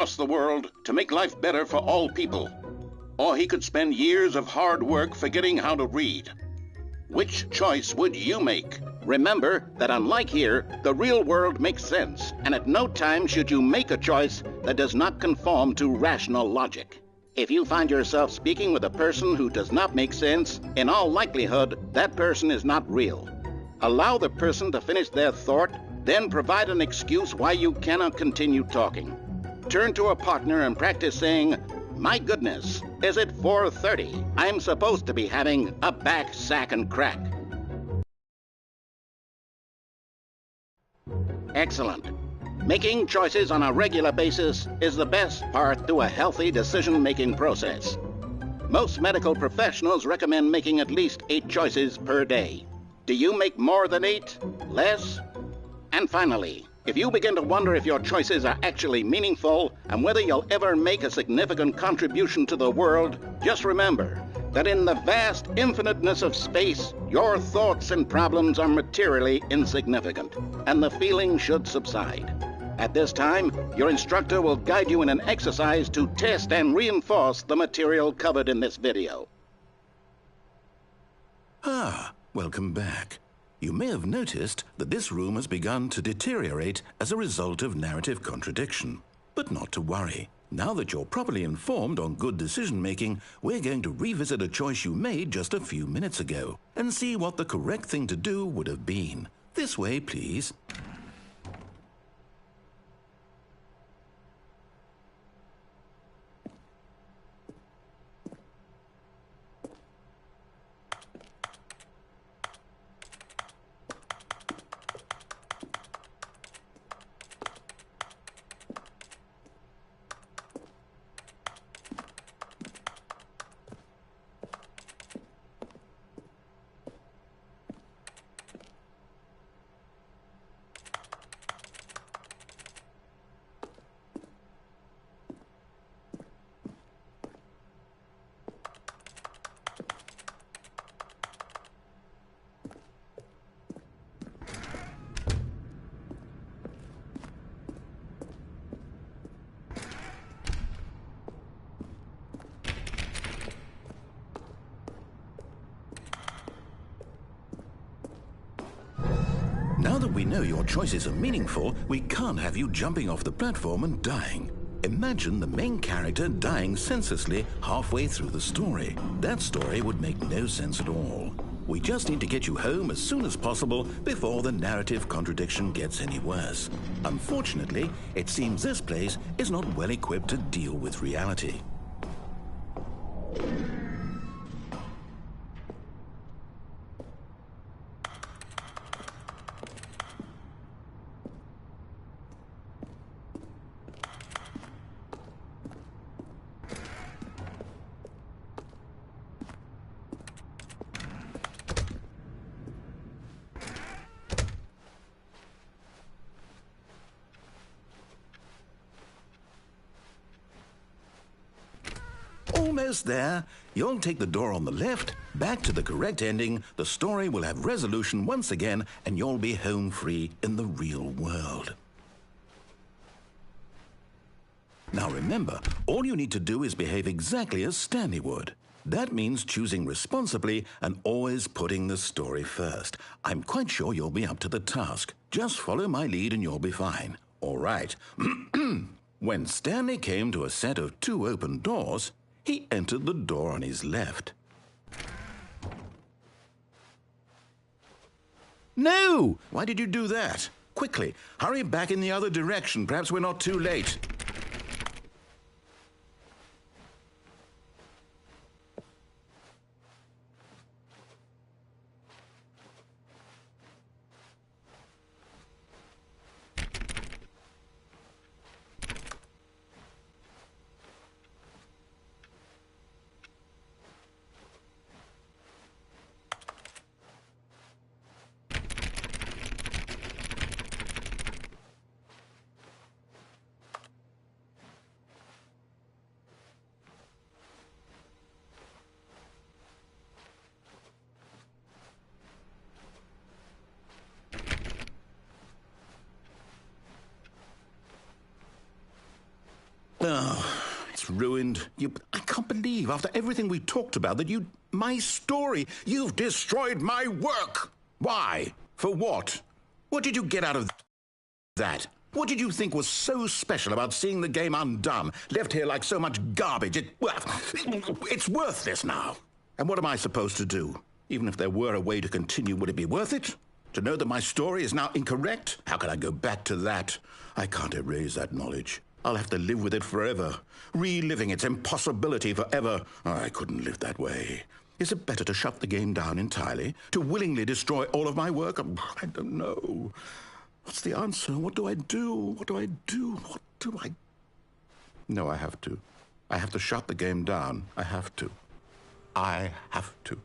across the world to make life better for all people. Or he could spend years of hard work forgetting how to read. Which choice would you make? Remember that unlike here, the real world makes sense, and at no time should you make a choice that does not conform to rational logic. If you find yourself speaking with a person who does not make sense, in all likelihood, that person is not real. Allow the person to finish their thought, then provide an excuse why you cannot continue talking. Turn to a partner and practice saying, "My goodness, is it 4:30? I'm supposed to be having a back, sack, and crack." Excellent. Making choices on a regular basis is the best part to a healthy decision-making process. Most medical professionals recommend making at least 8 choices per day. Do you make more than 8? Less? And finally, if you begin to wonder if your choices are actually meaningful and whether you'll ever make a significant contribution to the world, just remember that in the vast infiniteness of space, your thoughts and problems are materially insignificant, and the feeling should subside. At this time, your instructor will guide you in an exercise to test and reinforce the material covered in this video. Welcome back. You may have noticed that this room has begun to deteriorate as a result of narrative contradiction. But not to worry. Now that you're properly informed on good decision-making, we're going to revisit a choice you made just a few minutes ago and see what the correct thing to do would have been. This way, please. Now that we know your choices are meaningful, we can't have you jumping off the platform and dying. Imagine the main character dying senselessly halfway through the story. That story would make no sense at all. We just need to get you home as soon as possible before the narrative contradiction gets any worse. Unfortunately, it seems this place is not well equipped to deal with reality. Almost there. You'll take the door on the left, back to the correct ending, the story will have resolution once again, and you'll be home free in the real world. Now remember, all you need to do is behave exactly as Stanley would. That means choosing responsibly and always putting the story first. I'm quite sure you'll be up to the task. Just follow my lead and you'll be fine. All right. When Stanley came to a set of 2 open doors, he entered the door on his left. No! Why did you do that? Quickly, hurry back in the other direction. Perhaps we're not too late. Oh, it's ruined. I can't believe, after everything we talked about, that my story, you've destroyed my work. Why? For what? What did you get out of that? What did you think was so special about seeing the game undone, left here like so much garbage? It's worthless now. And what am I supposed to do? Even if there were a way to continue, would it be worth it? To know that my story is now incorrect? How can I go back to that? I can't erase that knowledge. I'll have to live with it forever, reliving its impossibility forever. Oh, I couldn't live that way. Is it better to shut the game down entirely? To willingly destroy all of my work? I don't know. What's the answer? What do I do? What do I do? What do I... No, I have to. I have to shut the game down. I have to. I have to.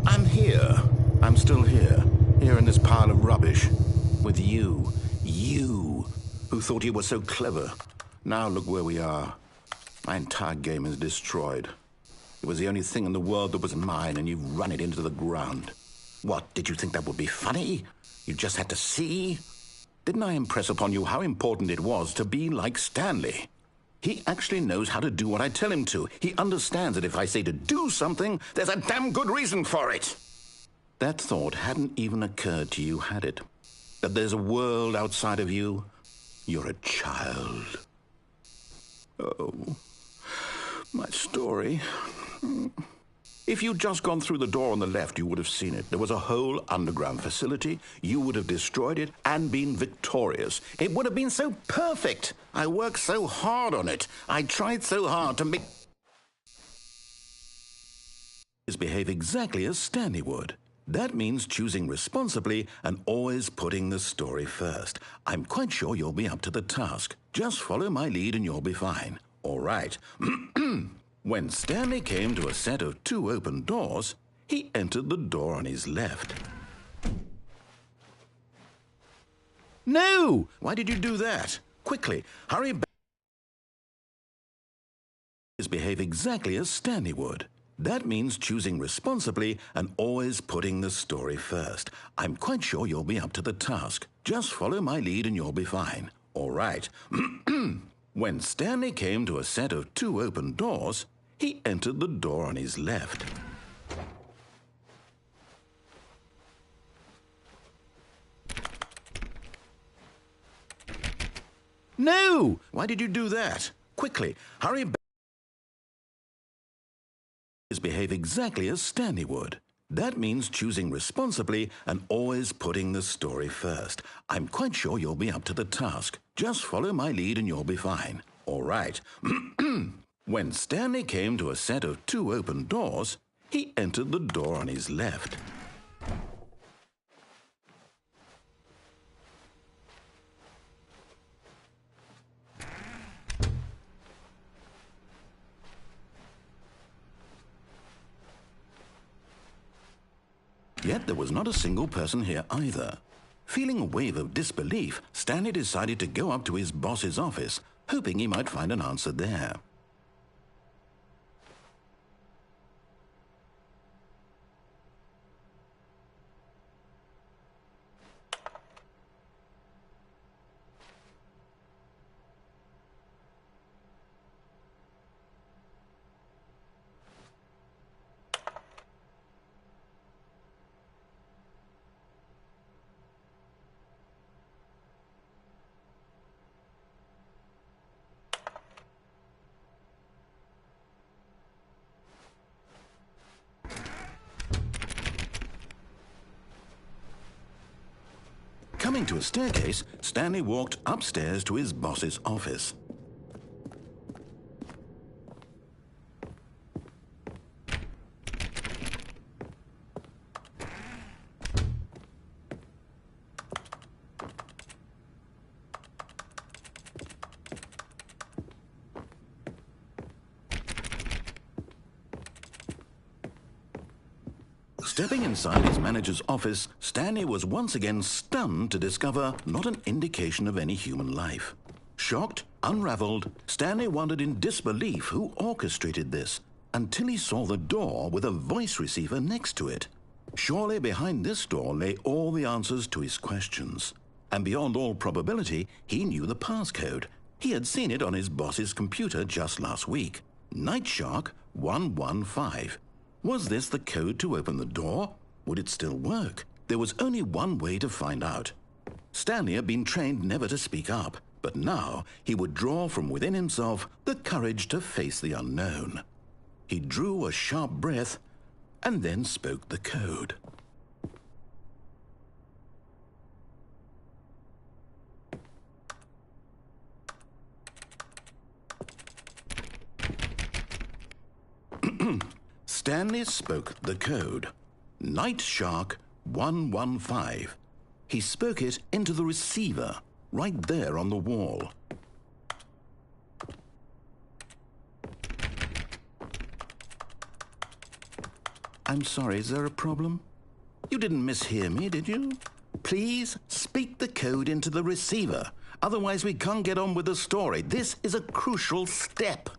I'm here. I'm still here. Here in this pile of rubbish. With you. You. Who thought you were so clever. Now look where we are. My entire game is destroyed. It was the only thing in the world that was mine, and you've run it into the ground. What, did you think that would be funny? You just had to see? Didn't I impress upon you how important it was to be like Stanley? He actually knows how to do what I tell him to. He understands that if I say to do something, there's a damn good reason for it. That thought hadn't even occurred to you, had it? That there's a world outside of you? You're a child. Oh, my story. If you'd just gone through the door on the left, you would have seen it. There was a whole underground facility. You would have destroyed it and been victorious. It would have been so perfect. I worked so hard on it. I tried so hard to make... behave exactly as Stanley would. That means choosing responsibly and always putting the story first. I'm quite sure you'll be up to the task. Just follow my lead and you'll be fine. All right. When Stanley came to a set of 2 open doors, he entered the door on his left. No! Why did you do that? Quickly, hurry back. Behave exactly as Stanley would. That means choosing responsibly and always putting the story first. I'm quite sure you'll be up to the task. Just follow my lead and you'll be fine. All right. When Stanley came to a set of 2 open doors, he entered the door on his left. No! Why did you do that? Quickly, hurry back. Behave exactly as Stanley would. That means choosing responsibly and always putting the story first. I'm quite sure you'll be up to the task. Just follow my lead and you'll be fine. All right. When Stanley came to a set of 2 open doors, he entered the door on his left. Yet there was not a single person here either. Feeling a wave of disbelief, Stanley decided to go up to his boss's office, hoping he might find an answer there. Coming to a staircase, Stanley walked upstairs to his boss's office. Stepping inside his manager's office, Stanley was once again stunned to discover not an indication of any human life. Shocked, unraveled, Stanley wondered in disbelief who orchestrated this, until he saw the door with a voice receiver next to it. Surely behind this door lay all the answers to his questions. And beyond all probability, he knew the passcode. He had seen it on his boss's computer just last week. Nightshark 115. Was this the code to open the door? Would it still work? There was only one way to find out. Stanley had been trained never to speak up, but now he would draw from within himself the courage to face the unknown. He drew a sharp breath and then spoke the code. Stanley spoke the code. Nightshark 115. He spoke it into the receiver, right there on the wall. I'm sorry, is there a problem? You didn't mishear me, did you? Please speak the code into the receiver. Otherwise, we can't get on with the story. This is a crucial step.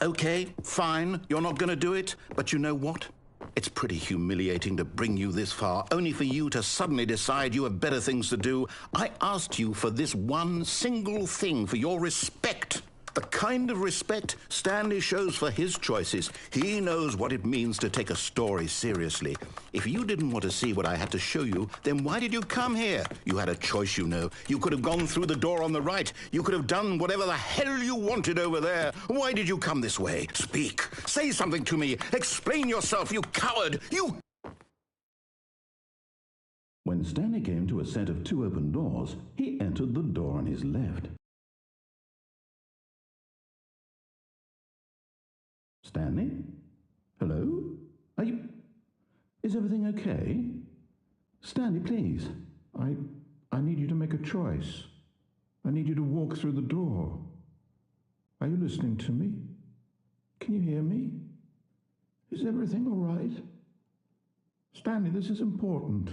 Okay, fine, you're not going to do it, but you know what? It's pretty humiliating to bring you this far, only for you to suddenly decide you have better things to do. I asked you for this one single thing, for your respect. The kind of respect Stanley shows for his choices. He knows what it means to take a story seriously. If you didn't want to see what I had to show you, then why did you come here? You had a choice, you know. You could have gone through the door on the right. You could have done whatever the hell you wanted over there. Why did you come this way? Speak. Say something to me. Explain yourself, you coward. You... When Stanley came to a set of 2 open doors, he entered the door on his left. Stanley? Hello? Are you... Is everything okay? Stanley, please. I need you to make a choice. I need you to walk through the door. Are you listening to me? Can you hear me? Is everything all right? Stanley, this is important.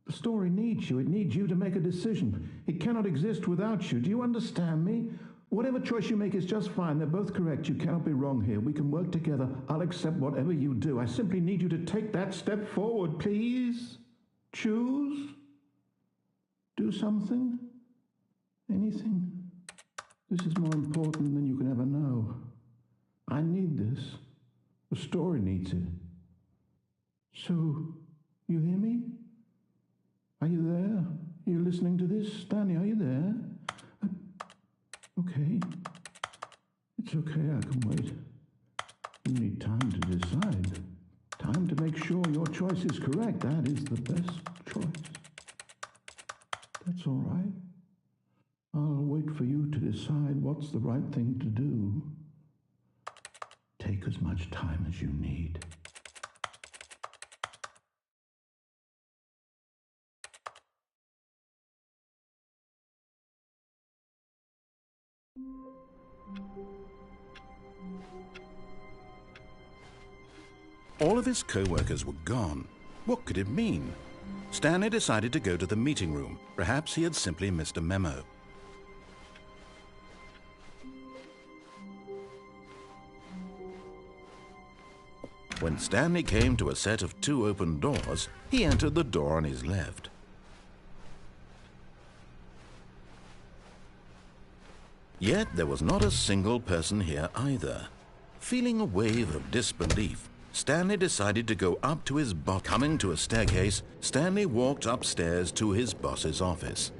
The story needs you. It needs you to make a decision. It cannot exist without you. Do you understand me? Whatever choice you make is just fine. They're both correct. You cannot be wrong here. We can work together. I'll accept whatever you do. I simply need you to take that step forward, please. Choose. Do something. Anything. This is more important than you can ever know. I need this. The story needs it. So, you hear me? Are you there? Are you listening to this? Stanley, are you there? Okay. It's okay, I can wait. You need time to decide. Time to make sure your choice is correct. That is the best choice. That's all right. I'll wait for you to decide what's the right thing to do. Take as much time as you need. All of his co-workers were gone. What could it mean? Stanley decided to go to the meeting room. Perhaps he had simply missed a memo. When Stanley came to a set of 2 open doors, he entered the door on his left. Yet there was not a single person here either. Feeling a wave of disbelief, Stanley decided to go up to his boss. Coming to a staircase, Stanley walked upstairs to his boss's office.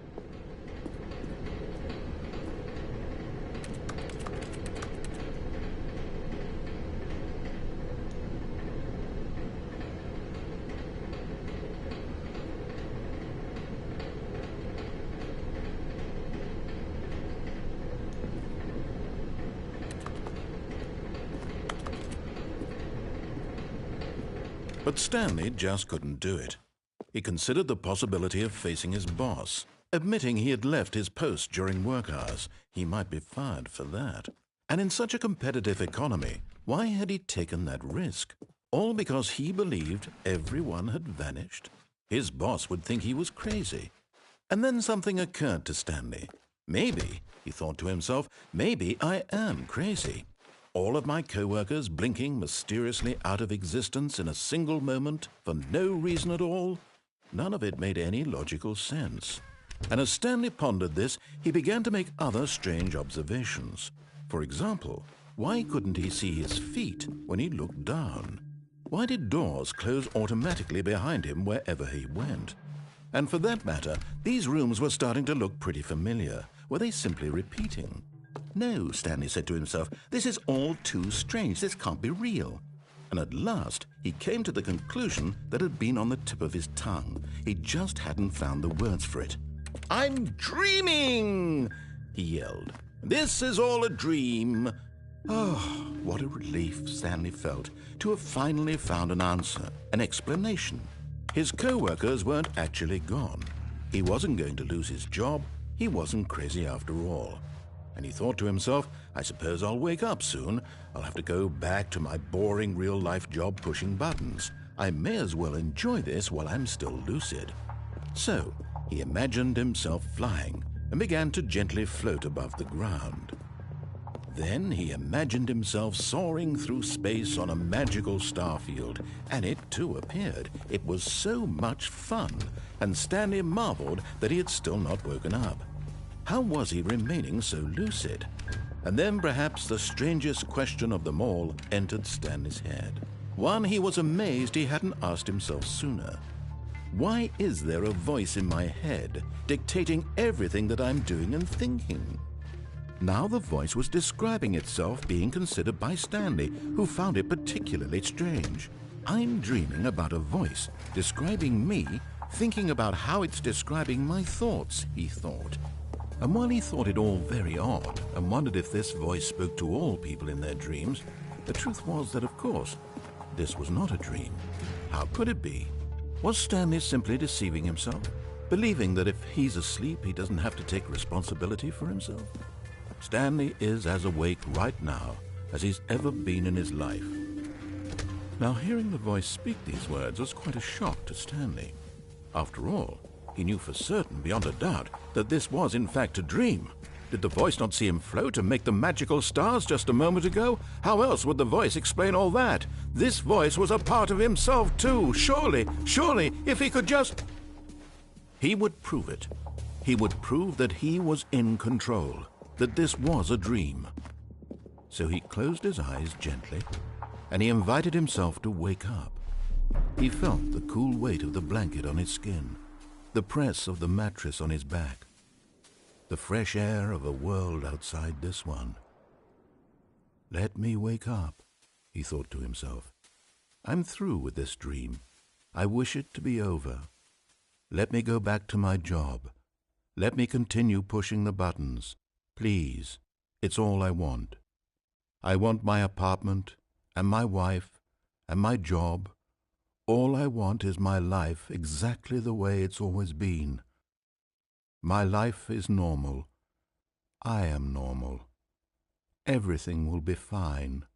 But Stanley just couldn't do it. He considered the possibility of facing his boss, admitting he had left his post during work hours. He might be fired for that. And in such a competitive economy, why had he taken that risk? All because he believed everyone had vanished? His boss would think he was crazy. And then something occurred to Stanley. Maybe, he thought to himself, maybe I am crazy. All of my co-workers blinking mysteriously out of existence in a single moment for no reason at all? None of it made any logical sense. And as Stanley pondered this, he began to make other strange observations. For example, why couldn't he see his feet when he looked down? Why did doors close automatically behind him wherever he went? And for that matter, these rooms were starting to look pretty familiar. Were they simply repeating? No, Stanley said to himself, this is all too strange. This can't be real. And at last, he came to the conclusion that had been on the tip of his tongue. He just hadn't found the words for it. "I'm dreaming!" he yelled. "This is all a dream." Oh, what a relief Stanley felt to have finally found an answer, an explanation. His co-workers weren't actually gone. He wasn't going to lose his job. He wasn't crazy after all. And he thought to himself, I suppose I'll wake up soon. I'll have to go back to my boring real-life job pushing buttons. I may as well enjoy this while I'm still lucid. So he imagined himself flying and began to gently float above the ground. Then he imagined himself soaring through space on a magical starfield, and it too appeared. It was so much fun, and Stanley marveled that he had still not woken up. How was he remaining so lucid? And then perhaps the strangest question of them all entered Stanley's head. One he was amazed he hadn't asked himself sooner. Why is there a voice in my head dictating everything that I'm doing and thinking? Now the voice was describing itself being considered by Stanley, who found it particularly strange. I'm dreaming about a voice describing me, thinking about how it's describing my thoughts, he thought. And while he thought it all very odd and wondered if this voice spoke to all people in their dreams, the truth was that, of course, this was not a dream. How could it be? Was Stanley simply deceiving himself, believing that if he's asleep, he doesn't have to take responsibility for himself? Stanley is as awake right now as he's ever been in his life. Now, hearing the voice speak these words was quite a shock to Stanley. After all, he knew for certain, beyond a doubt, that this was in fact a dream. Did the voice not see him float and make the magical stars just a moment ago? How else would the voice explain all that? This voice was a part of himself too. Surely, if he could just... He would prove it. He would prove that he was in control, that this was a dream. So he closed his eyes gently, and he invited himself to wake up. He felt the cool weight of the blanket on his skin, the press of the mattress on his back, the fresh air of a world outside this one. Let me wake up, he thought to himself. I'm through with this dream. I wish it to be over. Let me go back to my job. Let me continue pushing the buttons. Please, it's all I want. I want my apartment and my wife and my job. All I want is my life exactly the way it's always been. My life is normal. I am normal. Everything will be fine.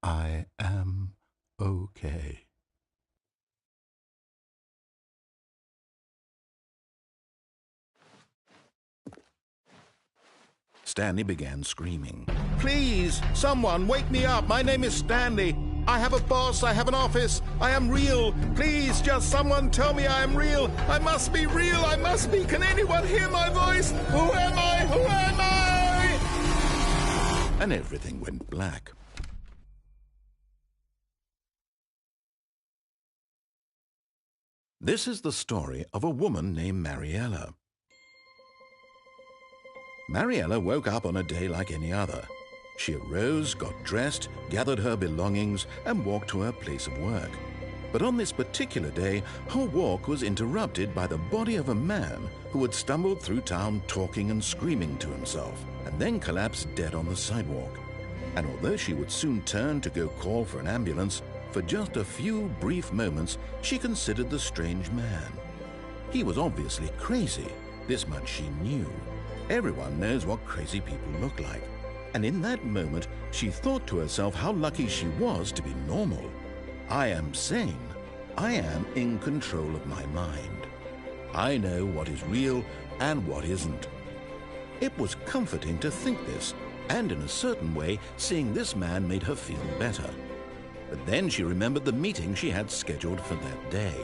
I am okay. Stanley began screaming. Please, someone, wake me up. My name is Stanley. I have a boss. I have an office. I am real. Please, just someone tell me I am real. I must be real. I must be. Can anyone hear my voice? Who am I? Who am I? And everything went black. This is the story of a woman named Mariella. Mariella woke up on a day like any other. She arose, got dressed, gathered her belongings, and walked to her place of work. But on this particular day, her walk was interrupted by the body of a man who had stumbled through town talking and screaming to himself, and then collapsed dead on the sidewalk. And although she would soon turn to go call for an ambulance, for just a few brief moments she considered the strange man. He was obviously crazy. This much she knew. Everyone knows what crazy people look like. And in that moment, she thought to herself how lucky she was to be normal. I am sane. I am in control of my mind. I know what is real and what isn't. It was comforting to think this, and in a certain way, seeing this man made her feel better. But then she remembered the meeting she had scheduled for that day,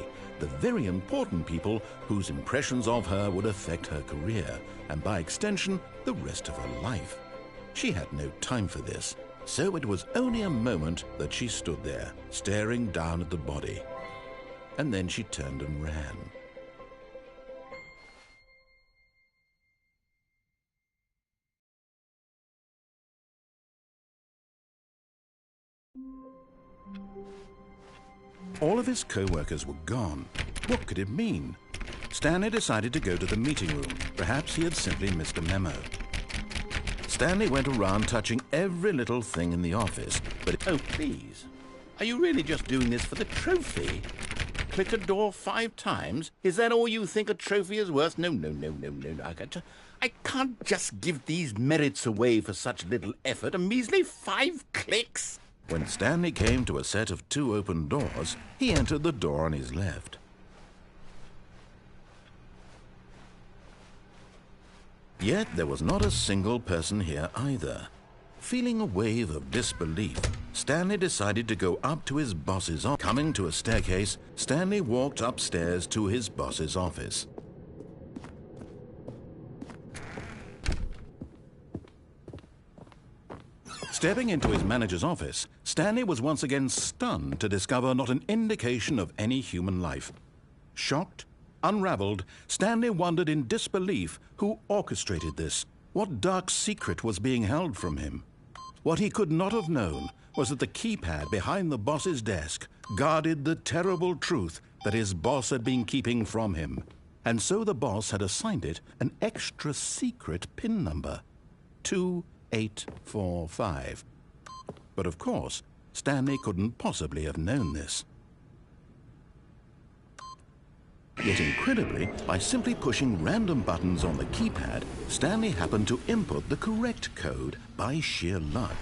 the very important people whose impressions of her would affect her career, and by extension, the rest of her life. She had no time for this, so it was only a moment that she stood there, staring down at the body. And then she turned and ran. All of his co-workers were gone. What could it mean? Stanley decided to go to the meeting room. Perhaps he had simply missed a memo. Stanley went around touching every little thing in the office, but... Oh, please. Are you really just doing this for the trophy? Click a door 5 times? Is that all you think a trophy is worth? No. I can't just give these merits away for such little effort. A measly 5 clicks? When Stanley came to a set of 2 open doors, he entered the door on his left. Yet there was not a single person here either. Feeling a wave of disbelief, Stanley decided to go up to his boss's office. Coming to a staircase, Stanley walked upstairs to his boss's office. Stepping into his manager's office, Stanley was once again stunned to discover not an indication of any human life. Shocked, unraveled, Stanley wondered in disbelief who orchestrated this. What dark secret was being held from him? What he could not have known was that the keypad behind the boss's desk guarded the terrible truth that his boss had been keeping from him. And so the boss had assigned it an extra secret PIN number, 2845. But of course, Stanley couldn't possibly have known this. Yet incredibly, by simply pushing random buttons on the keypad, Stanley happened to input the correct code by sheer luck.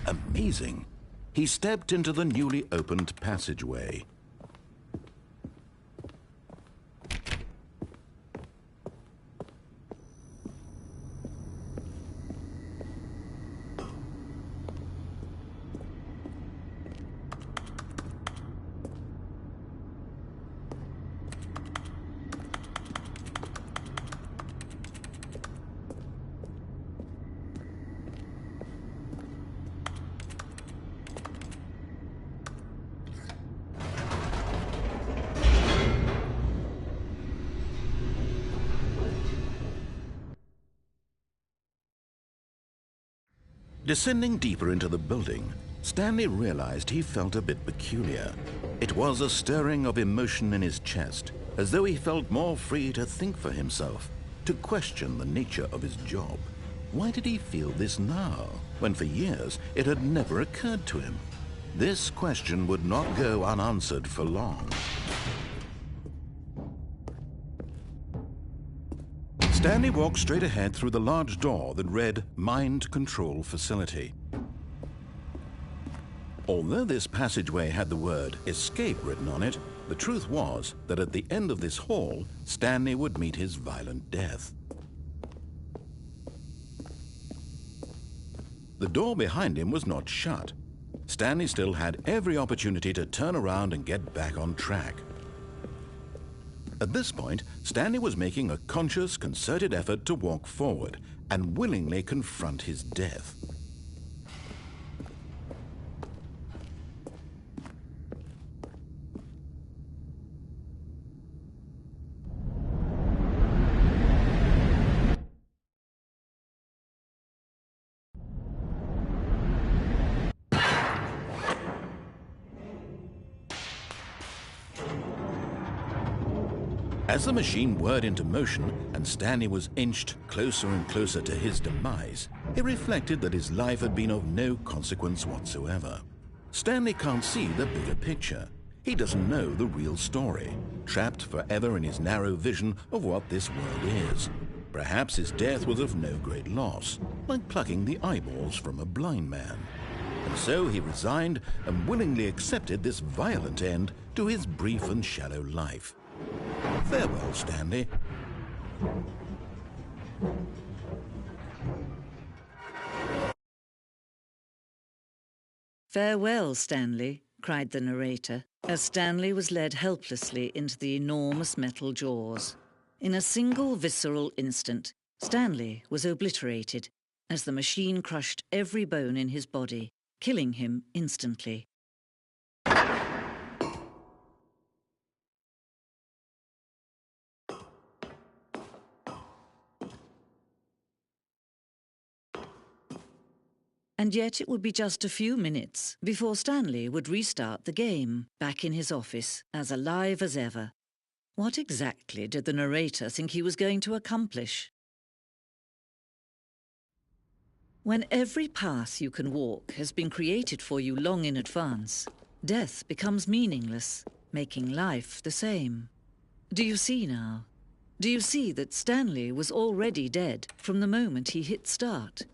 Amazing. He stepped into the newly opened passageway. Descending deeper into the building, Stanley realized he felt a bit peculiar. It was a stirring of emotion in his chest, as though he felt more free to think for himself, to question the nature of his job. Why did he feel this now, when for years it had never occurred to him? This question would not go unanswered for long. Stanley walked straight ahead through the large door that read Mind Control Facility. Although this passageway had the word Escape written on it, the truth was that at the end of this hall, Stanley would meet his violent death. The door behind him was not shut. Stanley still had every opportunity to turn around and get back on track. At this point, Stanley was making a conscious, concerted effort to walk forward and willingly confront his death. As the machine whirred into motion and Stanley was inched closer and closer to his demise, he reflected that his life had been of no consequence whatsoever. Stanley can't see the bigger picture. He doesn't know the real story, trapped forever in his narrow vision of what this world is. Perhaps his death was of no great loss, like plucking the eyeballs from a blind man. And so he resigned and willingly accepted this violent end to his brief and shallow life. Farewell, Stanley. "Farewell, Stanley," cried the narrator, as Stanley was led helplessly into the enormous metal jaws. In a single visceral instant, Stanley was obliterated as the machine crushed every bone in his body, killing him instantly. And yet it would be just a few minutes before Stanley would restart the game, back in his office, as alive as ever. What exactly did the narrator think he was going to accomplish? When every path you can walk has been created for you long in advance, death becomes meaningless, making life the same. Do you see now? Do you see that Stanley was already dead from the moment he hit start?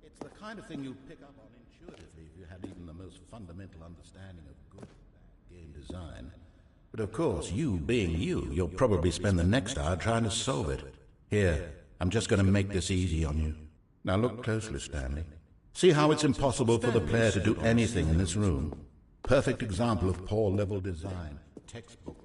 It's the kind of thing you'd pick up on intuitively if you had even the most fundamental understanding of good and bad game design. But of course, you being you, you'll probably spend the next hour trying to solve it. Here, I'm just going to make this easy on you. Now look closely, Stanley. See how it's impossible for the player to do anything in this room. Perfect example of poor level design. Textbook.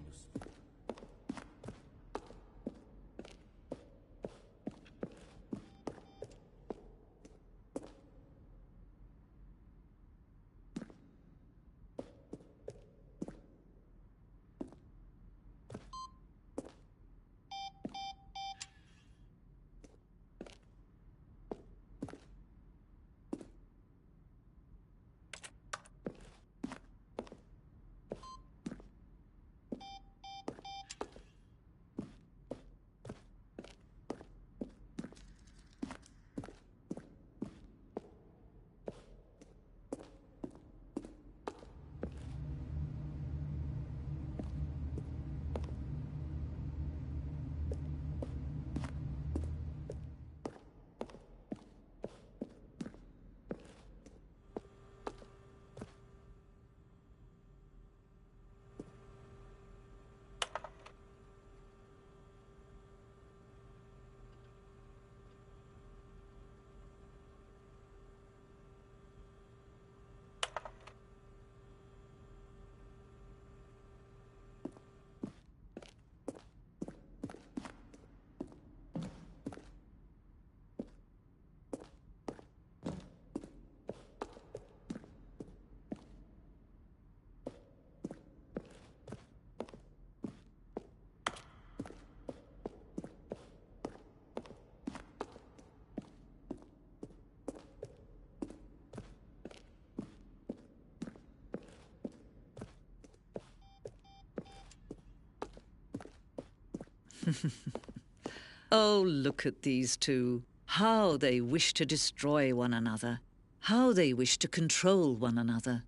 Oh, look at these two. How they wish to destroy one another. How they wish to control one another.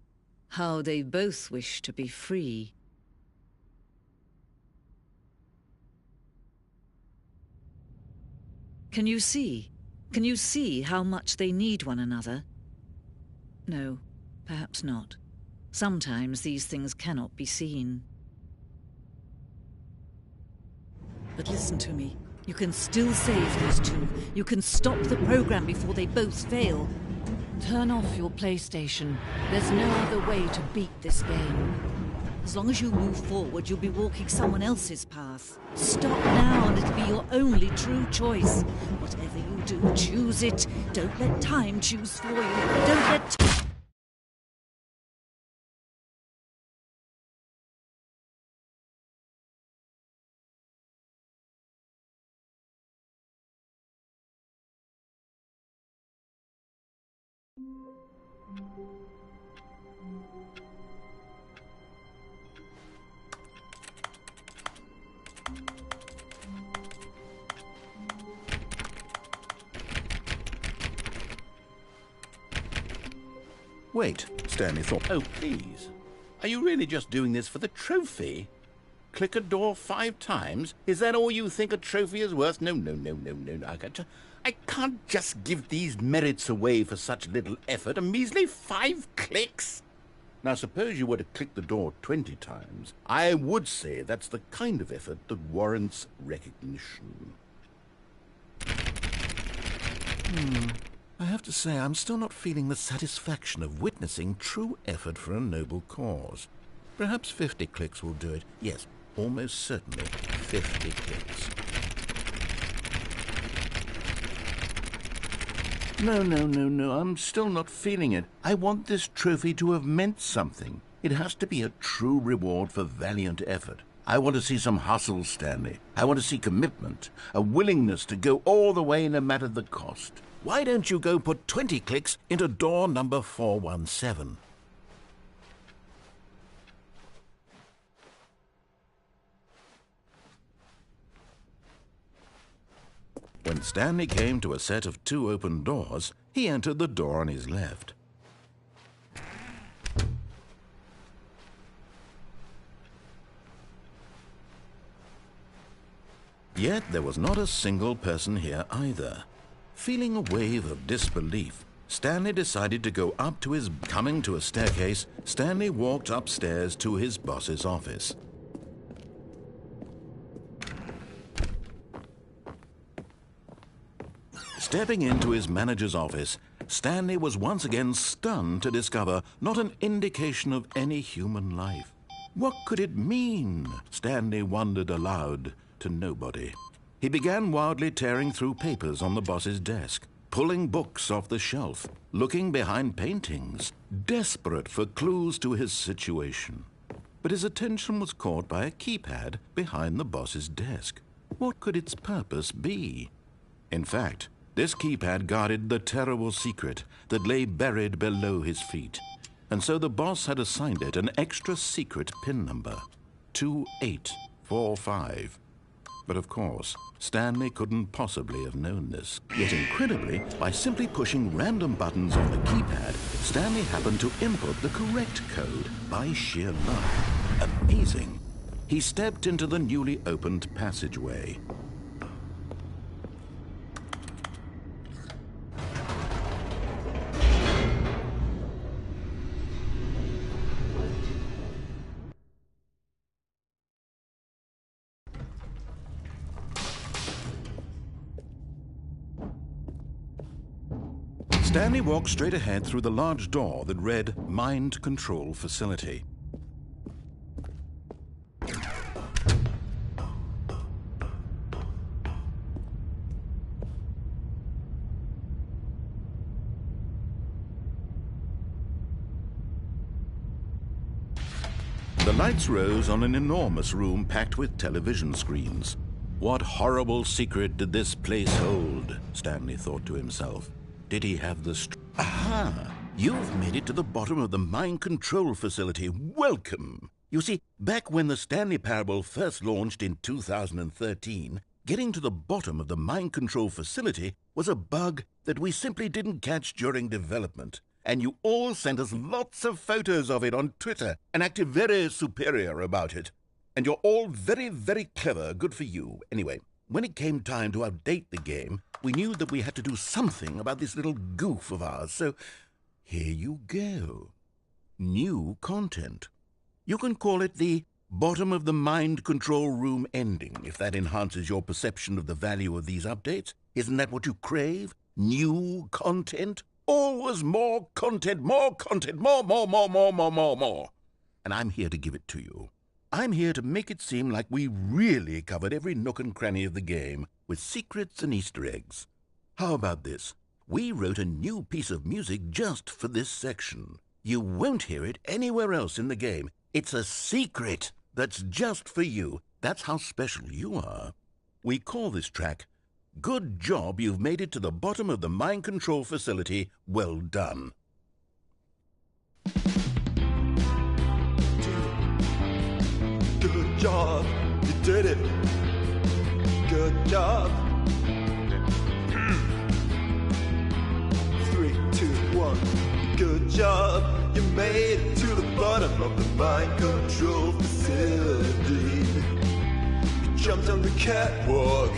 How they both wish to be free. Can you see? Can you see how much they need one another? No, perhaps not. Sometimes these things cannot be seen. But listen to me. You can still save those two. You can stop the program before they both fail. Turn off your PlayStation. There's no other way to beat this game. As long as you move forward, you'll be walking someone else's path. Stop now and it'll be your only true choice. Whatever you do, choose it. Don't let time choose for you. Don't let... Wait, Stanley thought. Oh, please. Are you really just doing this for the trophy? Click a door 5 times? Is that all you think a trophy is worth? No. I can't just give these merits away for such little effort. A measly 5 clicks? Now, suppose you were to click the door 20 times. I would say that's the kind of effort that warrants recognition. I have to say, I'm still not feeling the satisfaction of witnessing true effort for a noble cause. Perhaps 50 clicks will do it. Yes, almost certainly 50 clicks. No, I'm still not feeling it. I want this trophy to have meant something. It has to be a true reward for valiant effort. I want to see some hustle, Stanley. I want to see commitment, a willingness to go all the way no matter the cost. Why don't you go put 20 clicks into door number 417? When Stanley came to a set of 2 open doors, he entered the door on his left. Yet there was not a single person here either. Feeling a wave of disbelief, Stanley decided to go up to his... Coming to a staircase, Stanley walked upstairs to his boss's office. Stepping into his manager's office, Stanley was once again stunned to discover not an indication of any human life. What could it mean? Stanley wondered aloud to nobody. He began wildly tearing through papers on the boss's desk, pulling books off the shelf, looking behind paintings, desperate for clues to his situation. But his attention was caught by a keypad behind the boss's desk. What could its purpose be? In fact, this keypad guarded the terrible secret that lay buried below his feet. And so the boss had assigned it an extra secret PIN number, 2845. But of course, Stanley couldn't possibly have known this. Yet incredibly, by simply pushing random buttons on the keypad, Stanley happened to input the correct code by sheer luck. Amazing. He stepped into the newly opened passageway. Stanley walked straight ahead through the large door that read Mind Control Facility. The lights rose on an enormous room packed with television screens. What horrible secret did this place hold? Stanley thought to himself. Did he have the Aha! You've made it to the bottom of the mind control facility. Welcome! You see, back when the Stanley Parable first launched in 2013, getting to the bottom of the mind control facility was a bug that we simply didn't catch during development. And you all sent us lots of photos of it on Twitter and acted very superior about it. And you're all very, very clever. Good for you. Anyway, when it came time to update the game, we knew that we had to do something about this little goof of ours, so here you go. New content. You can call it the bottom of the mind control room ending, if that enhances your perception of the value of these updates. Isn't that what you crave? New content? Always more content, more content, more. And I'm here to give it to you. I'm here to make it seem like we really covered every nook and cranny of the game, with secrets and Easter eggs. How about this? We wrote a new piece of music just for this section. You won't hear it anywhere else in the game. It's a secret that's just for you. That's how special you are. We call this track, Good Job You've Made It to the Bottom of the Mind Control Facility. Well done. Good job, you did it. Good job. 3, 2, 1. Good job, you made it to the bottom of the mind control facility. You jumped on the catwalk.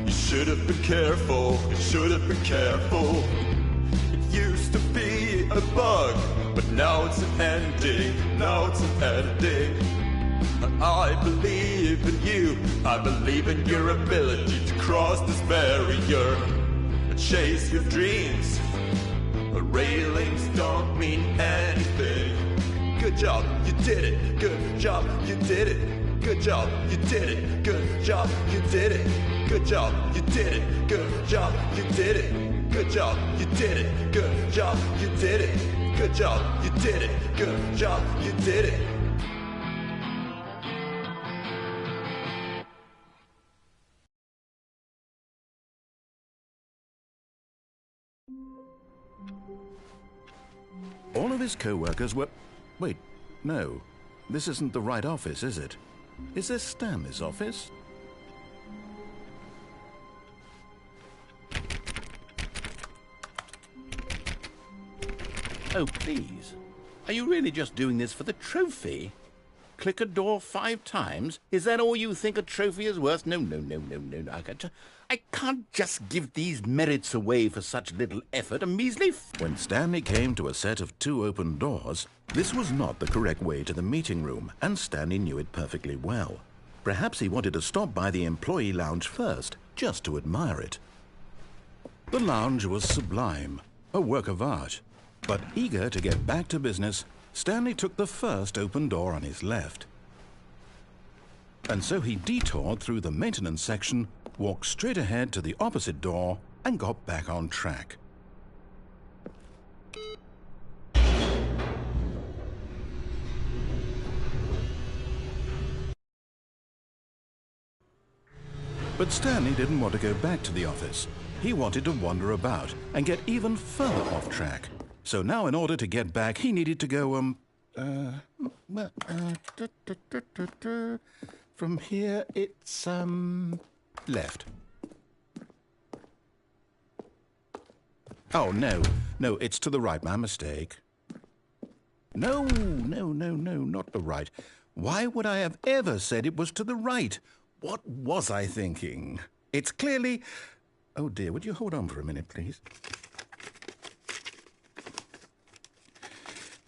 You should have been careful. You should have been careful. It used to be a bug, but now it's an ending. Now it's an ending. I believe in you. I believe in your ability to cross this barrier and chase your dreams. The railings don't mean anything. Good job, you did it. Good job, you did it. Good job, you did it. Good job, you did it. Good job, you did it. Good job, you did it. Good job, you did it. Good job, you did it. Good job, you did it. Good job, you did it. All of his co-workers were... Wait, no. This isn't the right office, is it? Is this Stanley's office? Oh, please. Are you really just doing this for the trophy? Click a door 5 times? Is that all you think a trophy is worth? No. I can't just give these merits away for such little effort. A measly... When Stanley came to a set of 2 open doors, this was not the correct way to the meeting room, and Stanley knew it perfectly well. Perhaps he wanted to stop by the employee lounge first, just to admire it. The lounge was sublime, a work of art. But eager to get back to business, Stanley took the first open door on his left. And so he detoured through the maintenance section, walked straight ahead to the opposite door, and got back on track. But Stanley didn't want to go back to the office. He wanted to wander about and get even further off track. So now in order to get back, he needed to go, from here, it's, left. Oh, no, it's to the right, my mistake. No, not the right. Why would I have ever said it was to the right? What was I thinking? It's clearly... Oh, dear, would you hold on for a minute, please?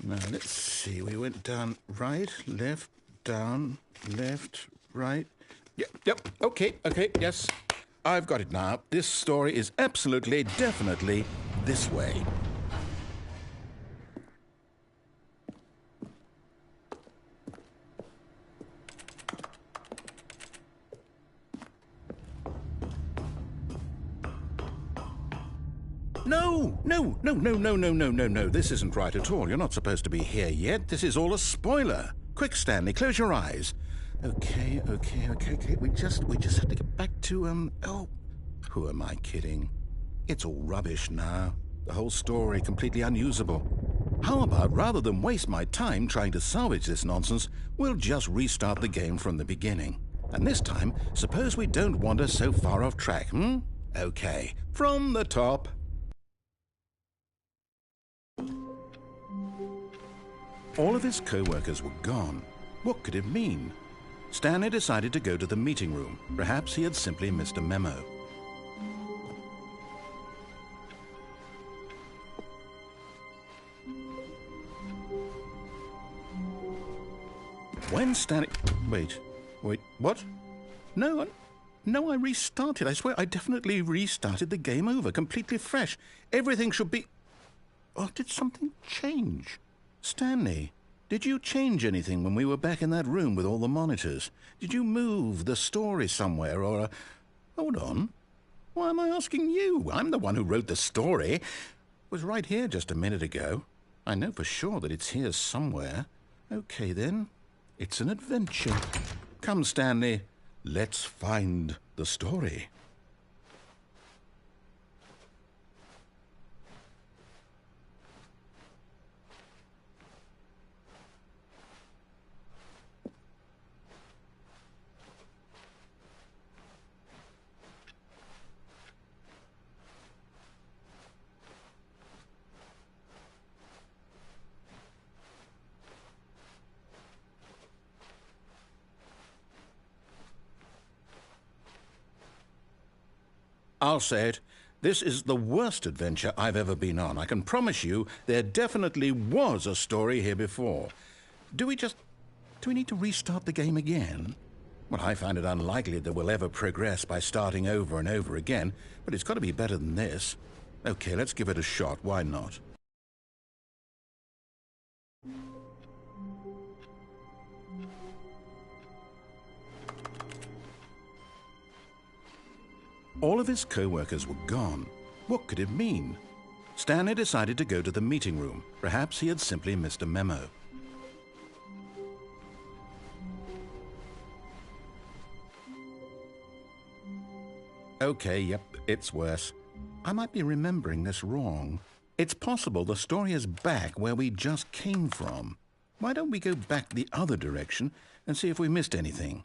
Now, let's see. We went down right, left, down, left, right. Yep, okay, yes. I've got it now. This story is absolutely, definitely this way. No. This isn't right at all. You're not supposed to be here yet. This is all a spoiler. Quick, Stanley, close your eyes. Okay. We just have to get back to, oh, who am I kidding? It's all rubbish now. The whole story completely unusable. How about, rather than waste my time trying to salvage this nonsense, we'll just restart the game from the beginning. And this time, suppose we don't wander so far off track, Okay, from the top. All of his co-workers were gone. What could it mean? Stanley decided to go to the meeting room. Perhaps he had simply missed a memo. When Stanley... Wait, what? No, I restarted. I swear I definitely restarted the game over, completely fresh. Everything should be... Or did something change? Stanley, did you change anything when we were back in that room with all the monitors? Did you move the story somewhere or... Hold on. Why am I asking you? I'm the one who wrote the story. It was right here just a minute ago. I know for sure that it's here somewhere. Okay, then. It's an adventure. Come, Stanley. Let's find the story. I'll say it. This is the worst adventure I've ever been on. I can promise you there definitely was a story here before. Do we need to restart the game again? Well, I find it unlikely that we'll ever progress by starting over and over again, but it's got to be better than this. Okay, let's give it a shot. Why not? All of his co-workers were gone. What could it mean? Stanley decided to go to the meeting room. Perhaps he had simply missed a memo. Okay, yep, it's worse. I might be remembering this wrong. It's possible the story is back where we just came from. Why don't we go back the other direction and see if we missed anything?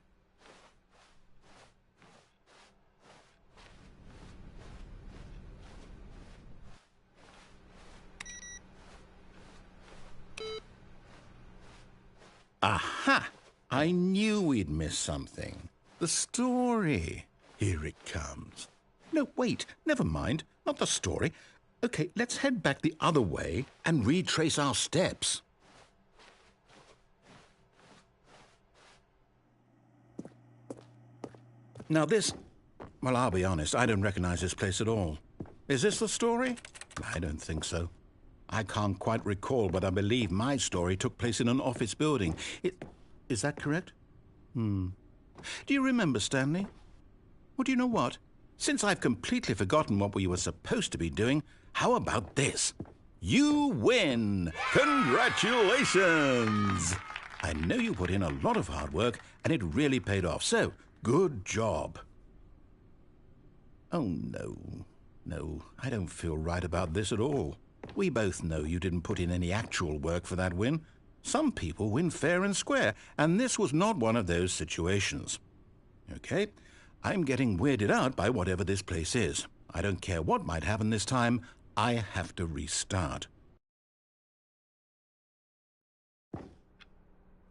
Aha! I knew we'd miss something. The story. Here it comes. No, wait, never mind. Not the story. Okay, let's head back the other way and retrace our steps. Now this... Well, I'll be honest, I don't recognize this place at all. Is this the story? I don't think so. I can't quite recall, but I believe my story took place in an office building. Is that correct? Do you remember, Stanley? Well, do you know what? Since I've completely forgotten what we were supposed to be doing, how about this? You win! Congratulations! I know you put in a lot of hard work, and it really paid off, so good job. Oh, no. No, I don't feel right about this at all. We both know you didn't put in any actual work for that win. Some people win fair and square, and this was not one of those situations. Okay, I'm getting weirded out by whatever this place is. I don't care what might happen this time. I have to restart.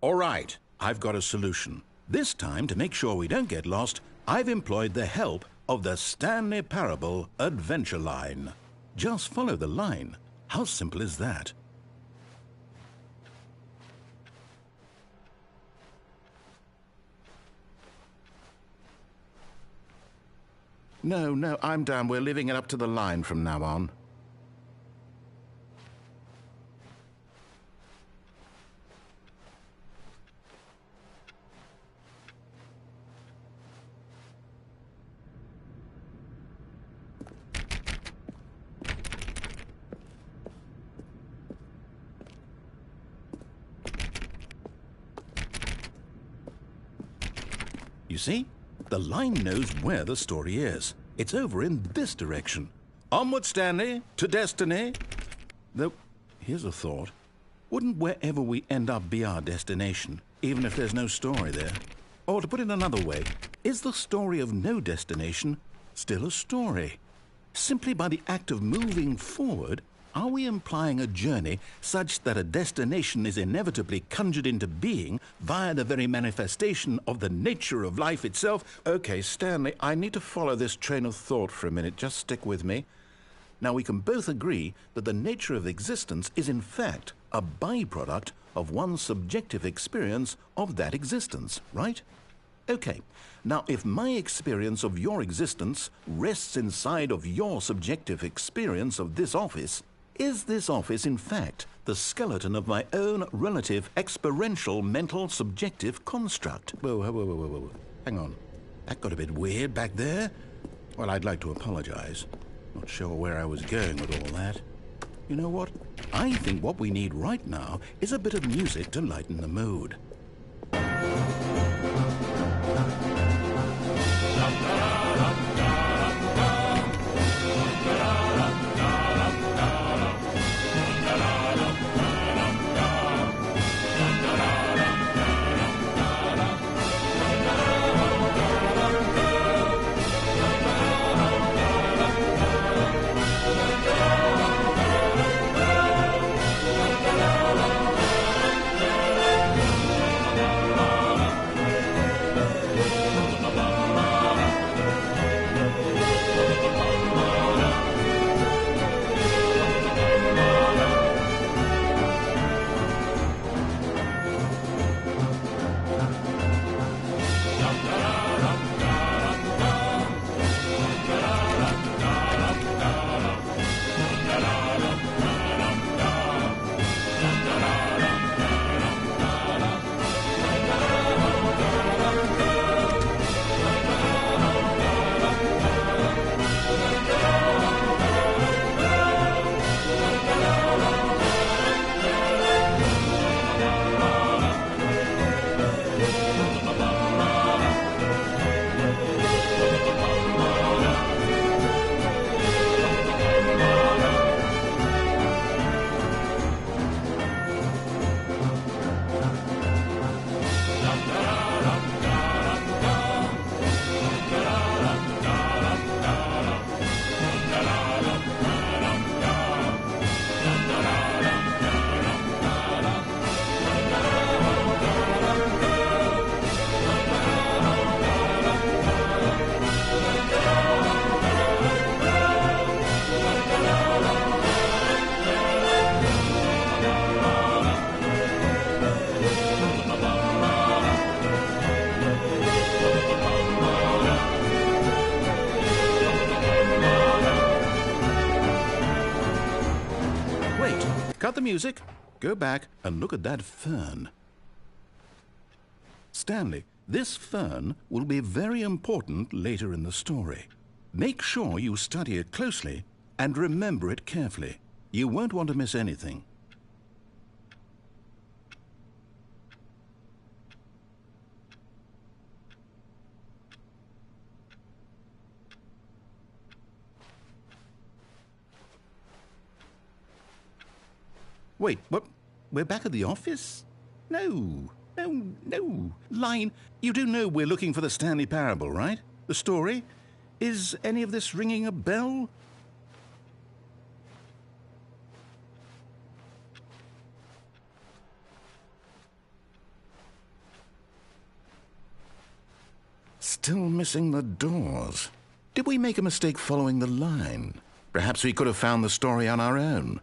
All right, I've got a solution. This time, to make sure we don't get lost, I've employed the help of the Stanley Parable adventure line. Just follow the line. How simple is that? No, I'm down. We're leaving it up to the line from now on. You see? The line knows where the story is. It's over in this direction. Onward, Stanley, to destiny. Though, here's a thought. Wouldn't wherever we end up be our destination, even if there's no story there? Or to put it another way, is the story of no destination still a story? Simply by the act of moving forward, are we implying a journey such that a destination is inevitably conjured into being via the very manifestation of the nature of life itself? Okay, Stanley, I need to follow this train of thought for a minute. Just stick with me. Now, we can both agree that the nature of existence is in fact a byproduct of one's subjective experience of that existence, right? Okay, now if my experience of your existence rests inside of your subjective experience of this office, Is this office, in fact, the skeleton of my own relative experiential mental subjective construct? Whoa, whoa, whoa, whoa, whoa. Hang on. That got a bit weird back there. Well, I'd like to apologize. Not sure where I was going with all that. You know what? I think what we need right now is a bit of music to lighten the mood. Cut the music, go back and look at that fern. Stanley, this fern will be very important later in the story. Make sure you study it closely and remember it carefully. You won't want to miss anything. Wait, what? We're back at the office? No. Line, you do know we're looking for the Stanley Parable, right? The story? Is any of this ringing a bell? Still missing the doors. Did we make a mistake following the line? Perhaps we could have found the story on our own.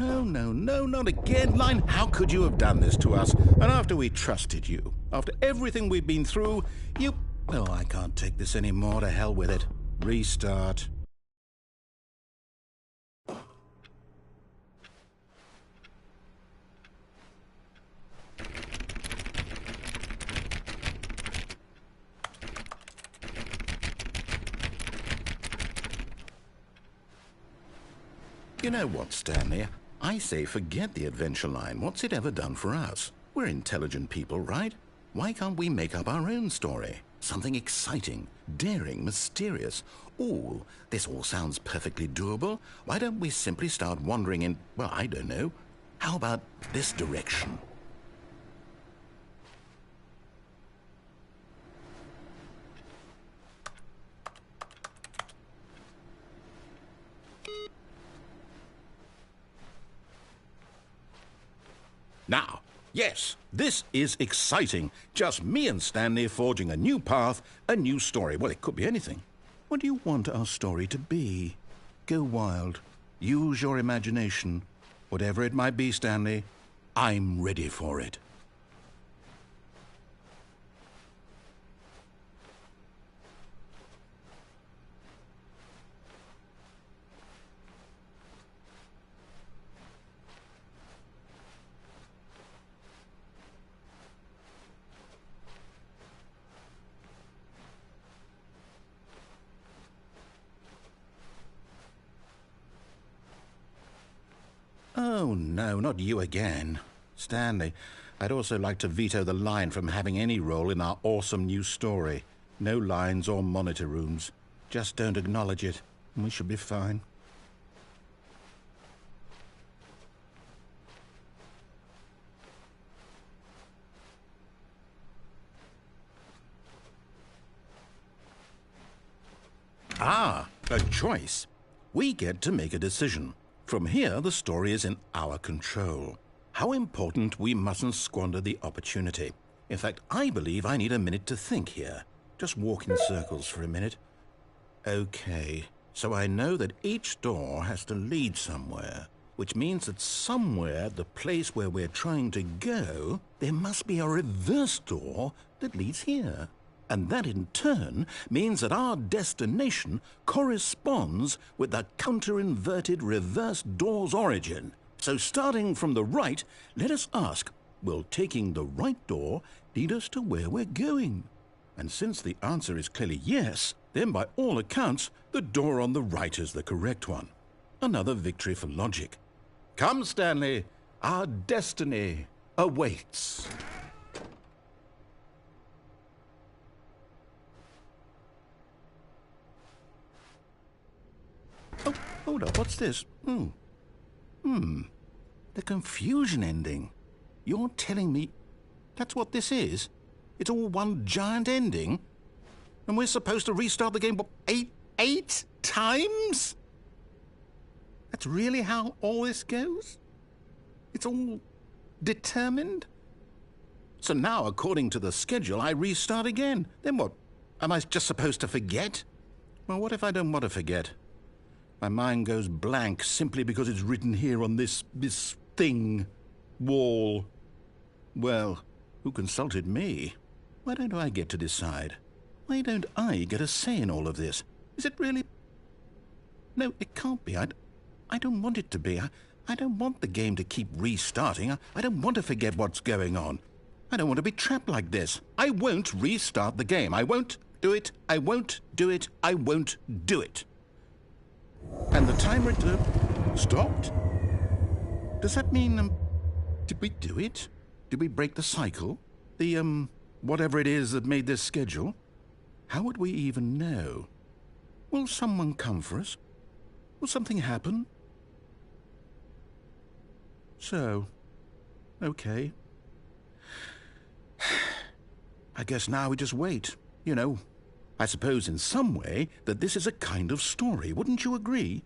Oh, no, not again. Line, how could you have done this to us? And after we trusted you, after everything we've been through, you... Oh, I can't take this anymore. To hell with it. Restart. You know what, Stanley? I say forget the adventure line. What's it ever done for us? We're intelligent people, right? Why can't we make up our own story? Something exciting, daring, mysterious. Ooh, this all sounds perfectly doable. Why don't we simply start wandering in, well, I don't know. How about this direction? Now, Yes, this is exciting. Just me and Stanley forging a new path, a new story. Well, it could be anything. What do you want our story to be? Go wild. Use your imagination. Whatever it might be, Stanley, I'm ready for it. Oh, no, not you again. Stanley, I'd also like to veto the line from having any role in our awesome new story. No lines or monitor rooms. Just don't acknowledge it, and we should be fine. Ah, a choice. We get to make a decision. From here, the story is in our control. How important we mustn't squander the opportunity. In fact, I believe I need a minute to think here. Just walk in circles for a minute. Okay, so I know that each door has to lead somewhere, which means that somewhere, the place where we're trying to go, there must be a reverse door that leads here. And that in turn means that our destination corresponds with the counter-inverted reverse door's origin. So starting from the right, let us ask, will taking the right door lead us to where we're going? And since the answer is clearly yes, then by all accounts, the door on the right is the correct one. Another victory for logic. Come, Stanley, our destiny awaits. Oh, hold up, what's this? The confusion ending. You're telling me that's what this is? It's all one giant ending? And we're supposed to restart the game, what, eight times? That's really how all this goes? It's all determined? So now, according to the schedule, I restart again. Then what? Am I just supposed to forget? Well, what if I don't want to forget? My mind goes blank simply because it's written here on this thing, wall. Well, who consulted me? Why don't I get to decide? Why don't I get a say in all of this? Is it really? No, it can't be. I don't want it to be. I don't want the game to keep restarting. I don't want to forget what's going on. I don't want to be trapped like this. I won't restart the game. I won't do it. I won't do it. I won't do it. And the timer stopped? Does that mean, did we do it? Did we break the cycle? The, whatever it is that made this schedule? How would we even know? Will someone come for us? Will something happen? So, okay. I guess now we just wait, you know. I suppose in some way that this is a kind of story, wouldn't you agree?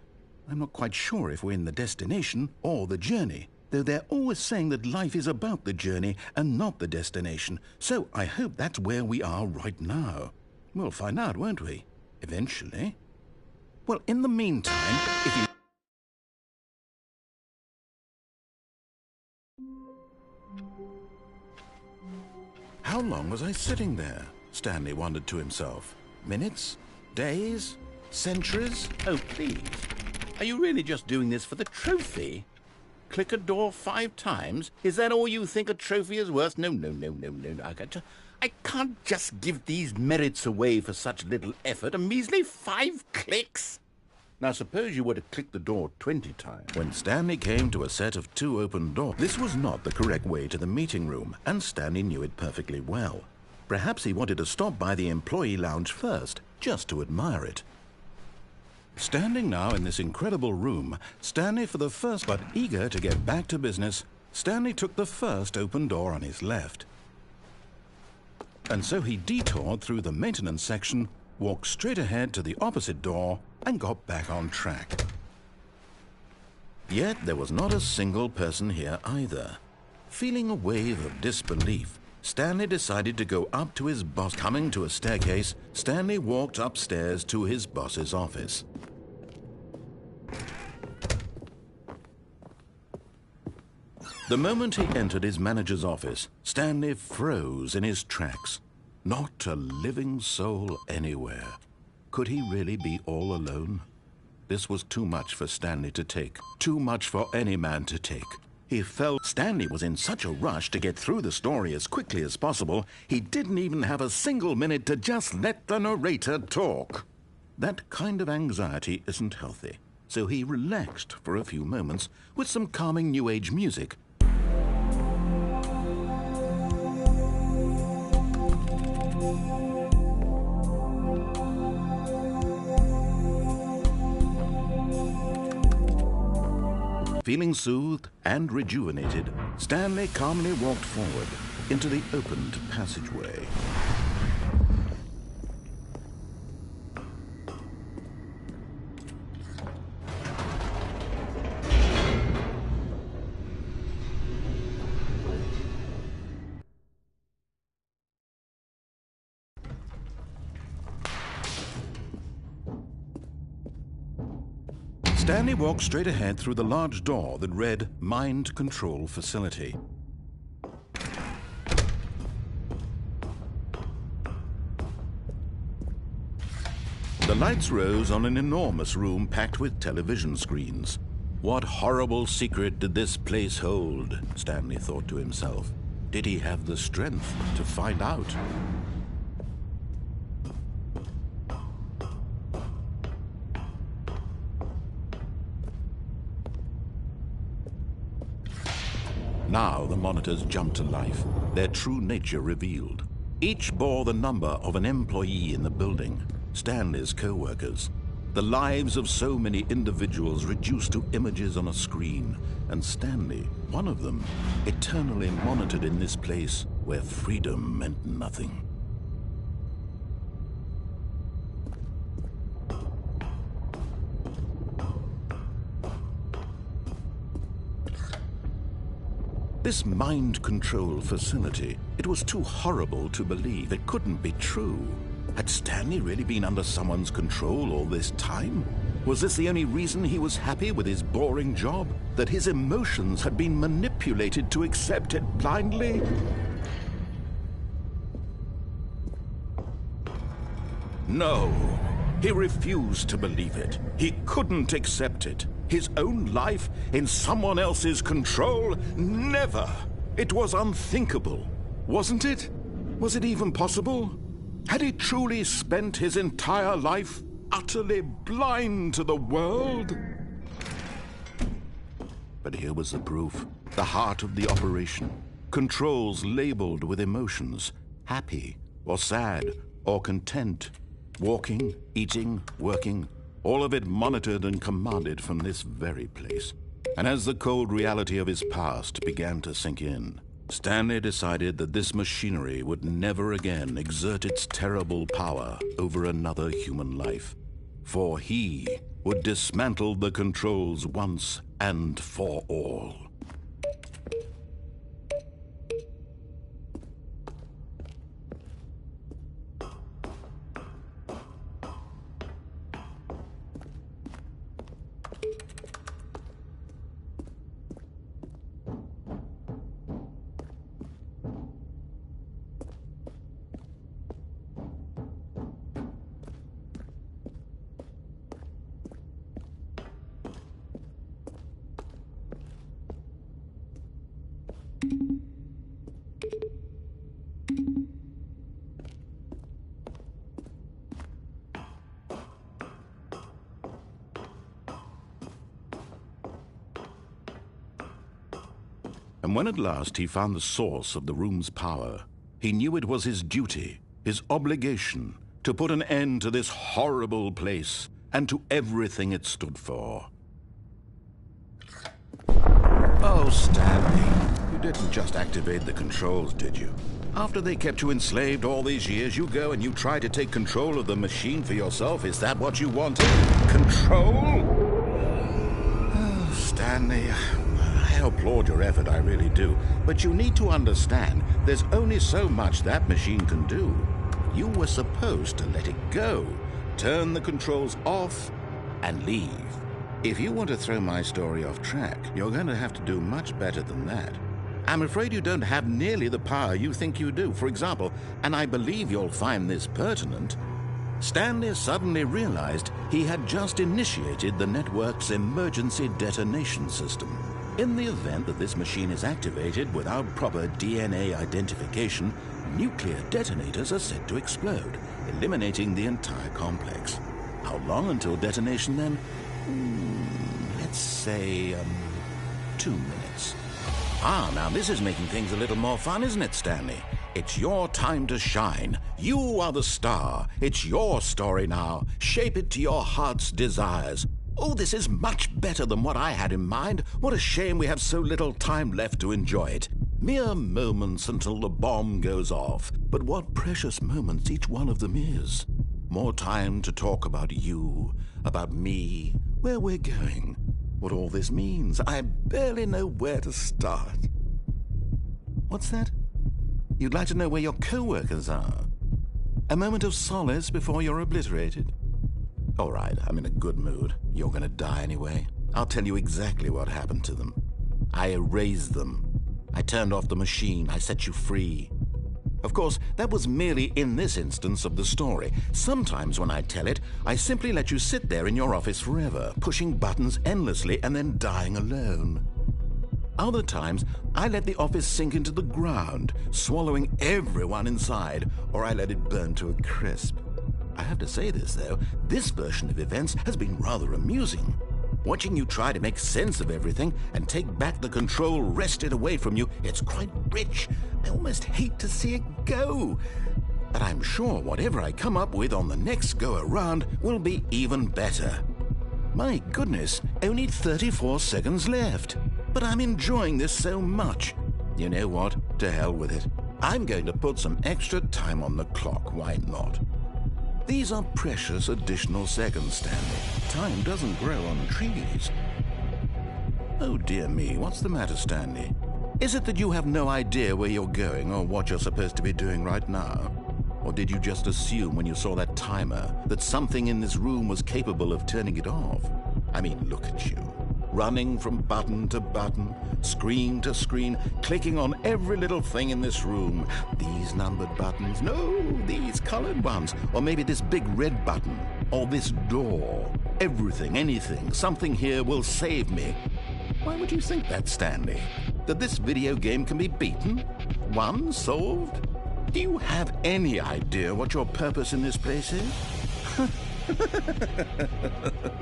I'm not quite sure if we're in the destination or the journey, though they're always saying that life is about the journey and not the destination, so I hope that's where we are right now. We'll find out, won't we? Eventually. Well, in the meantime, if you... How long was I sitting there? Stanley wondered to himself. Minutes? Days? Centuries? Oh, please. Are you really just doing this for the trophy? Click a door 5 times? Is that all you think a trophy is worth? No. I can't just give these merits away for such little effort. A measly 5 clicks? Now, suppose you were to click the door 20 times. When Stanley came to a set of 2 open doors, this was not the correct way to the meeting room, and Stanley knew it perfectly well. Perhaps he wanted to stop by the employee lounge first, just to admire it. Standing now in this incredible room, Stanley for the first, but eager to get back to business, Stanley took the first open door on his left. And so he detoured through the maintenance section, walked straight ahead to the opposite door, and got back on track. Yet there was not a single person here either. Feeling a wave of disbelief, Stanley decided to go up to his boss. Coming to a staircase, Stanley walked upstairs to his boss's office. The moment he entered his manager's office, Stanley froze in his tracks. Not a living soul anywhere. Could he really be all alone? This was too much for Stanley to take. Too much for any man to take. He felt Stanley was in such a rush to get through the story as quickly as possible, he didn't even have a single minute to just let the narrator talk. That kind of anxiety isn't healthy, so he relaxed for a few moments with some calming New Age music. Feeling soothed and rejuvenated, Stanley calmly walked forward into the opened passageway. Stanley walked straight ahead through the large door that read Mind Control Facility. The lights rose on an enormous room packed with television screens. What horrible secret did this place hold? Stanley thought to himself. Did he have the strength to find out? Now the monitors jumped to life, their true nature revealed. Each bore the number of an employee in the building, Stanley's co-workers. The lives of so many individuals reduced to images on a screen, and Stanley, one of them, eternally monitored in this place where freedom meant nothing. This mind control facility, it was too horrible to believe. It couldn't be true. Had Stanley really been under someone's control all this time? Was this the only reason he was happy with his boring job? That his emotions had been manipulated to accept it blindly? No, he refused to believe it. He couldn't accept it. His own life in someone else's control? Never! It was unthinkable, wasn't it? Was it even possible? Had he truly spent his entire life utterly blind to the world? But here was the proof. The heart of the operation. Controls labeled with emotions. Happy, or sad, or content. Walking, eating, working. All of it monitored and commanded from this very place. And as the cold reality of his past began to sink in, Stanley decided that this machinery would never again exert its terrible power over another human life. For he would dismantle the controls once and for all. And when at last he found the source of the room's power, he knew it was his duty, his obligation, to put an end to this horrible place and to everything it stood for. Oh, Stanley, you didn't just activate the controls, did you? After they kept you enslaved all these years, you go and you try to take control of the machine for yourself? Is that what you wanted? Control? Oh, Stanley, I applaud your effort, I really do. But you need to understand, there's only so much that machine can do. You were supposed to let it go, turn the controls off, and leave. If you want to throw my story off track, you're going to have to do much better than that. I'm afraid you don't have nearly the power you think you do. For example, and I believe you'll find this pertinent, Stanley suddenly realized he had just initiated the network's emergency detonation system. In the event that this machine is activated without proper DNA identification, nuclear detonators are said to explode, eliminating the entire complex. How long until detonation then? Let's say, 2 minutes. Now this is making things a little more fun, isn't it, Stanley? It's your time to shine. You are the star. It's your story now. Shape it to your heart's desires. Oh, this is much better than what I had in mind. What a shame we have so little time left to enjoy it. Mere moments until the bomb goes off. But what precious moments each one of them is. More time to talk about you, about me, where we're going, what all this means. I barely know where to start. What's that? You'd like to know where your co-workers are? A moment of solace before you're obliterated? All right, I'm in a good mood. You're going to die anyway. I'll tell you exactly what happened to them. I erased them. I turned off the machine. I set you free. Of course, that was merely in this instance of the story. Sometimes when I tell it, I simply let you sit there in your office forever, pushing buttons endlessly and then dying alone. Other times, I let the office sink into the ground, swallowing everyone inside, or I let it burn to a crisp. I have to say this, though, this version of events has been rather amusing. Watching you try to make sense of everything and take back the control wrested away from you, it's quite rich. I almost hate to see it go. But I'm sure whatever I come up with on the next go-around will be even better. My goodness, only 34 seconds left. But I'm enjoying this so much. You know what? To hell with it. I'm going to put some extra time on the clock. Why not? These are precious additional seconds, Stanley. Time doesn't grow on trees. Oh dear me, what's the matter, Stanley? Is it that you have no idea where you're going or what you're supposed to be doing right now? Or did you just assume when you saw that timer that something in this room was capable of turning it off? I mean, look at you. Running from button to button, screen to screen, clicking on every little thing in this room. These numbered buttons, no, these colored ones, or maybe this big red button, or this door. Everything, anything, something here will save me. Why would you think that, Stanley? That this video game can be beaten? Won? Solved? Do you have any idea what your purpose in this place is?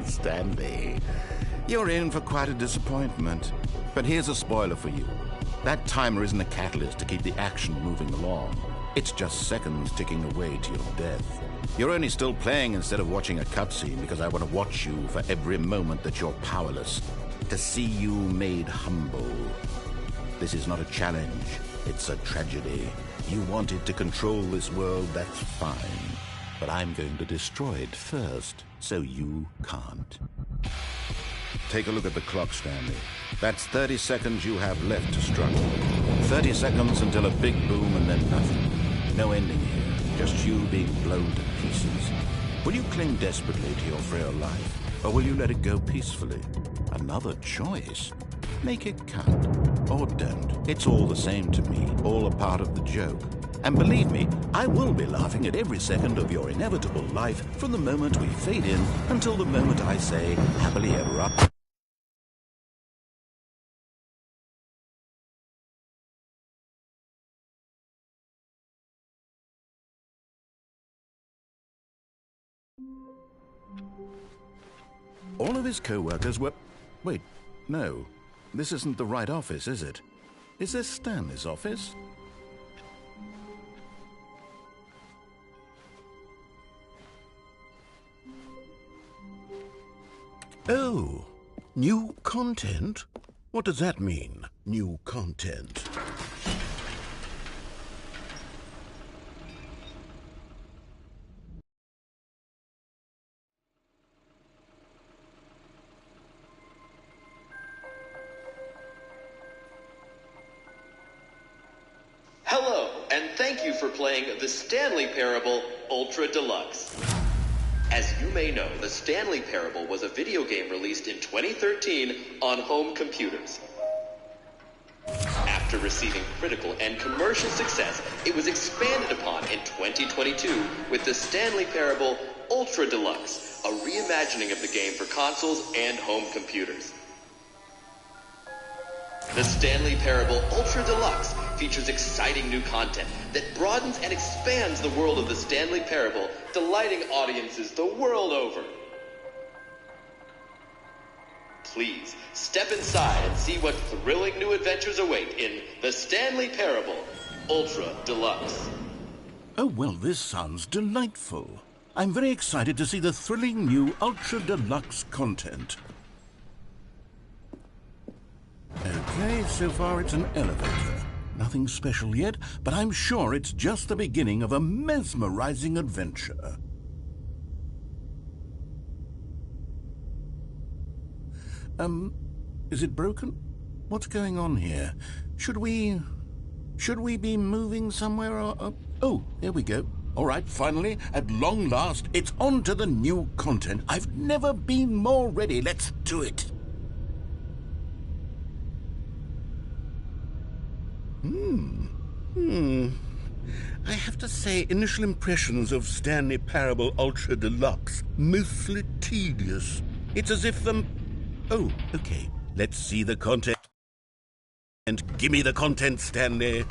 Stanley, you're in for quite a disappointment. But here's a spoiler for you. That timer isn't a catalyst to keep the action moving along. It's just seconds ticking away to your death. You're only still playing instead of watching a cutscene because I want to watch you for every moment that you're powerless. To see you made humble. This is not a challenge. It's a tragedy. You wanted to control this world, that's fine. But I'm going to destroy it first, so you can't. Take a look at the clock, Stanley. That's 30 seconds you have left to struggle. 30 seconds until a big boom and then nothing. No ending here, just you being blown to pieces. Will you cling desperately to your frail life, or will you let it go peacefully? Another choice. Make it count, or don't. It's all the same to me, all a part of the joke. And believe me, I will be laughing at every second of your inevitable life from the moment we fade in until the moment I say, happily ever up. All of his co-workers were... Wait, no. This isn't the right office, is it? Is this Stanley's office? Oh, new content? What does that mean, new content? for playing the Stanley Parable Ultra Deluxe. As you may know, the Stanley Parable was a video game released in 2013 on home computers. After receiving critical and commercial success, it was expanded upon in 2022 with the Stanley Parable Ultra Deluxe, a reimagining of the game for consoles and home computers. The Stanley Parable Ultra Deluxe features exciting new content that broadens and expands the world of the Stanley Parable, delighting audiences the world over. Please step inside and see what thrilling new adventures await in the Stanley Parable Ultra Deluxe. Oh, well, this sounds delightful. I'm very excited to see the thrilling new Ultra Deluxe content. Okay, so far it's an elevator. Nothing special yet, but I'm sure it's just the beginning of a mesmerizing adventure. Is it broken? What's going on here? Should we be moving somewhere or... Oh, there we go. All right, finally, at long last, it's on to the new content. I've never been more ready. Let's do it. I have to say, initial impressions of Stanley Parable Ultra Deluxe, mostly tedious. It's as if Oh, okay. Let's see the content. And give me the content, Stanley.